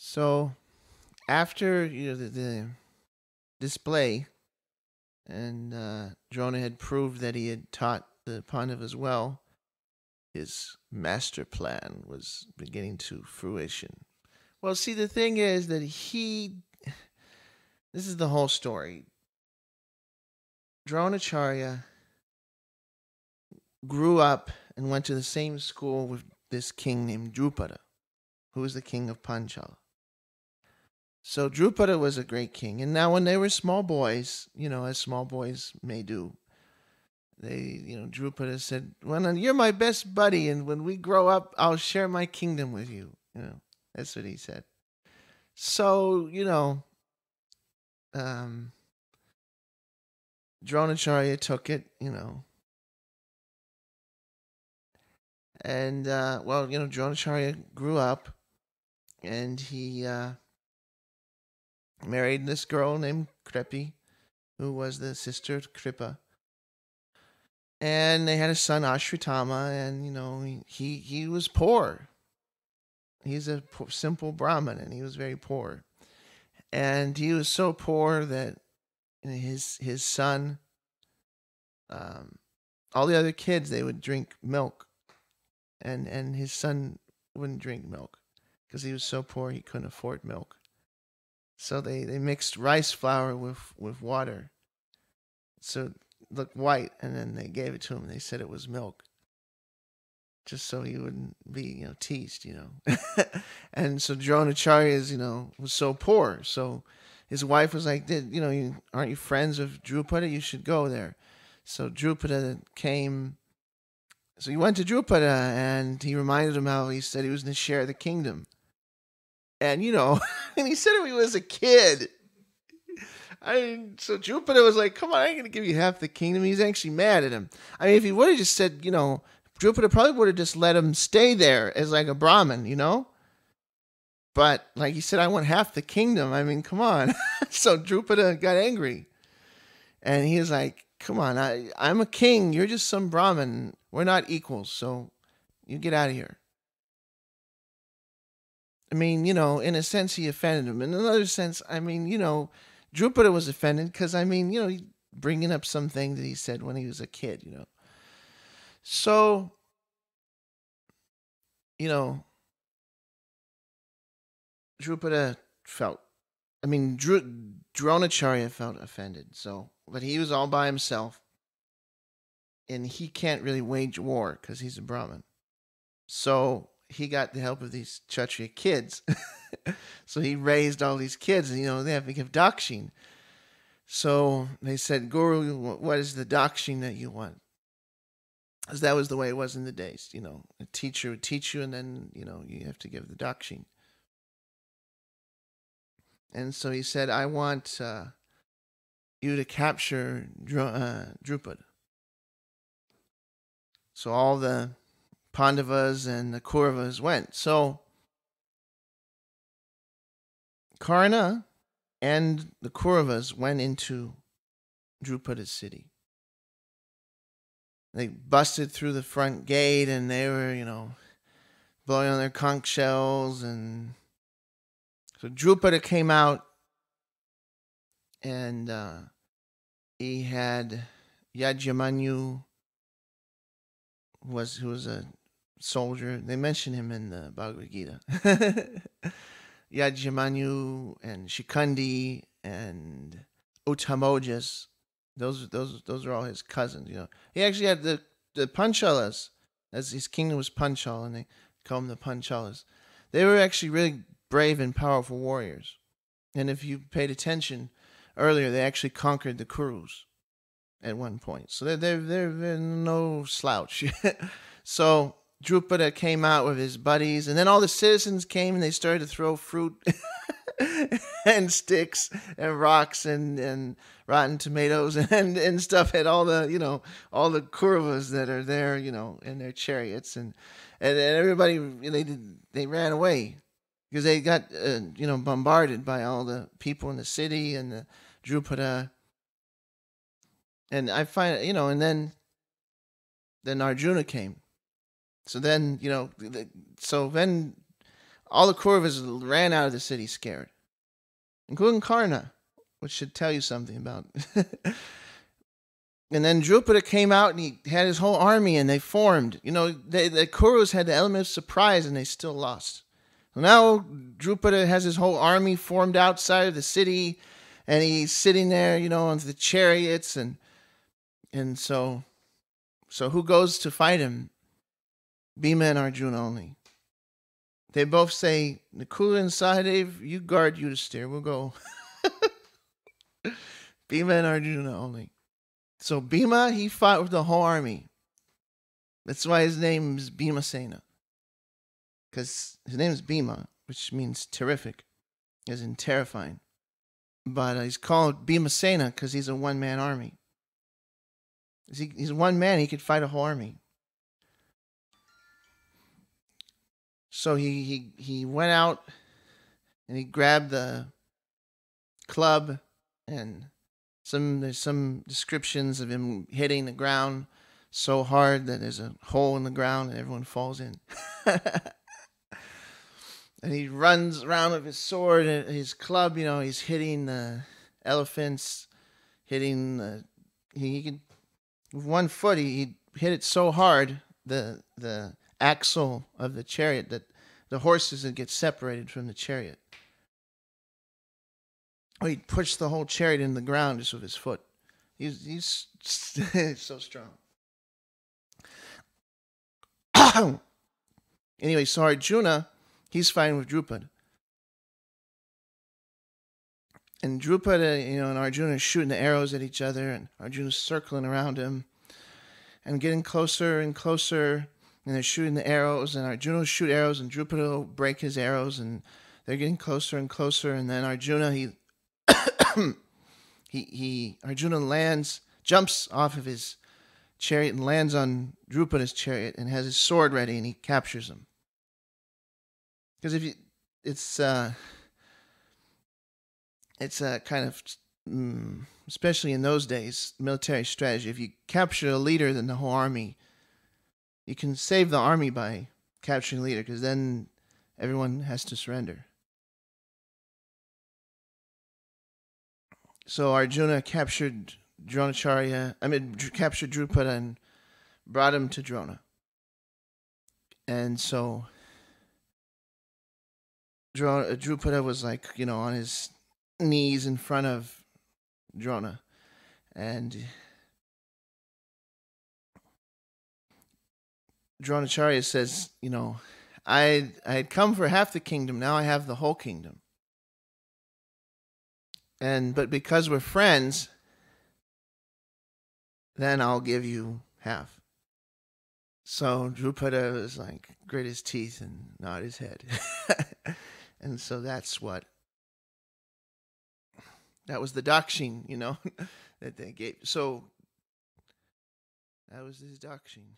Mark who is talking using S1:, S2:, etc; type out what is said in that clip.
S1: So after the display, and Drona had proved that he had taught the Pandavas well, his master plan was beginning to fruition. Well, see, the thing is that this is the whole story. Dronacharya grew up and went to the same school with this king named Drupada, who was the king of Panchala. So Drupada was a great king. And now when they were small boys, as small boys may do, Drupada said, well, you're my best buddy, and when we grow up, I'll share my kingdom with you. That's what he said. So, um, Dronacharya took it, and, Dronacharya grew up, and he married this girl named Krepi, who was the sister of Kripa. And they had a son, Ashwatthama, and, he was poor. He's a simple Brahmin, and he was very poor. And he was so poor that his son, all the other kids, they would drink milk. And his son wouldn't drink milk because he was so poor he couldn't afford milk. So they mixed rice flour with water. So it looked white, and then they gave it to him. They said it was milk, just so he wouldn't be, teased, And so Dronacharya was so poor. So his wife was like, aren't you friends with Drupada? You should go there. So Drupada came. So he went to Drupada, and he reminded him how he said he was going to share the kingdom. And, and he said it when he was a kid. So Drupada was like, come on, I ain't going to give you half the kingdom. He's actually mad at him. I mean, if he would have just said, Drupada probably would have just let him stay there as like a Brahmin, But like he said, I want half the kingdom. I mean, come on. So Drupada got angry. And he was like, come on, I'm a king. You're just some Brahmin. We're not equals. So you get out of here. I mean, in a sense, he offended him. In another sense, I mean, Drupada was offended because, I mean, he's bringing up something that he said when he was a kid, So, Drupada felt, Dronacharya felt offended. So, but he was all by himself, and he can't really wage war because he's a Brahmin. So he got the help of these Kshatriya kids. So he raised all these kids, and they have to give dakshin. So they said, Guru, what is the dakshin that you want? Because that was the way it was in the days. A teacher would teach you, and then, you have to give the dakshin. And so he said, I want you to capture Drupada. So all the Pandavas and the Kauravas went. So Karna and the Kauravas went into Drupada's city. They busted through the front gate, and they were, blowing on their conch shells. And so Drupada came out, and he had Yajyamanyu, who was a soldier. They mention him in the Bhagavad Gita. Yajyamanyu and Shikundi and Uttamojas. Those are all his cousins. He actually had the Panchalas, as his kingdom was Panchal, and they call them the Panchalas. They were actually really brave and powerful warriors. And if you paid attention earlier, they actually conquered the Kurus at one point. So they're no slouch. So Drupada came out with his buddies, and then all the citizens came, and they started to throw fruit and sticks and rocks and rotten tomatoes and stuff at all the all the Kauravas that are there, in their chariots, and everybody, they ran away because they got bombarded by all the people in the city and the Drupada. And I find and then Arjuna came. So then then All the Kauravas ran out of the city scared, including Karna, which should tell you something about. And then Drupada came out and he had his whole army and they formed. The Kauravas had the element of surprise and they still lost. So now Drupada has his whole army formed outside of the city and he's sitting there, on the chariots and so who goes to fight him? Bhima and Arjuna only. They both say, Nakula and Sahadev, you guard Yudhisthira. We'll go. Bhima and Arjuna only. So Bhima, he fought with the whole army. That's why his name is Bhimasena. Because his name is Bhima, which means terrific, as in terrifying. But he's called Bhimasena because he's a one-man army. He's one man, he could fight a whole army. So he went out and he grabbed the club, and there's some descriptions of him hitting the ground so hard that there's a hole in the ground and everyone falls in. And he runs around with his sword and his club, he's hitting the elephants, he could, with one foot, he hit it so hard, the axle of the chariot, that the horses would get separated from the chariot. Or he'd push the whole chariot into the ground just with his foot. He's so strong. Anyway, so Arjuna, he's fighting with Drupada. And Drupada, and Arjuna are shooting the arrows at each other, and Arjuna's circling around him and getting closer and closer, and they're shooting the arrows, and Arjuna will shoot arrows, and Drupada will break his arrows, and they're getting closer and closer, and then Arjuna, Arjuna jumps off of his chariot and lands on Drupada's chariot and has his sword ready, and he captures him. Because it's a kind of, especially in those days, military strategy. If you capture a leader, then the whole army, you can save the army by capturing the leader, because then everyone has to surrender. So Arjuna captured captured Drupada and brought him to Drona. And so Drupada was on his knees in front of Drona. And Dronacharya says, I had come for half the kingdom, now I have the whole kingdom. But because we're friends, then I'll give you half. So Drupada was grit his teeth and nod his head. And so that was the dakshin, that they gave. So that was his dakshin.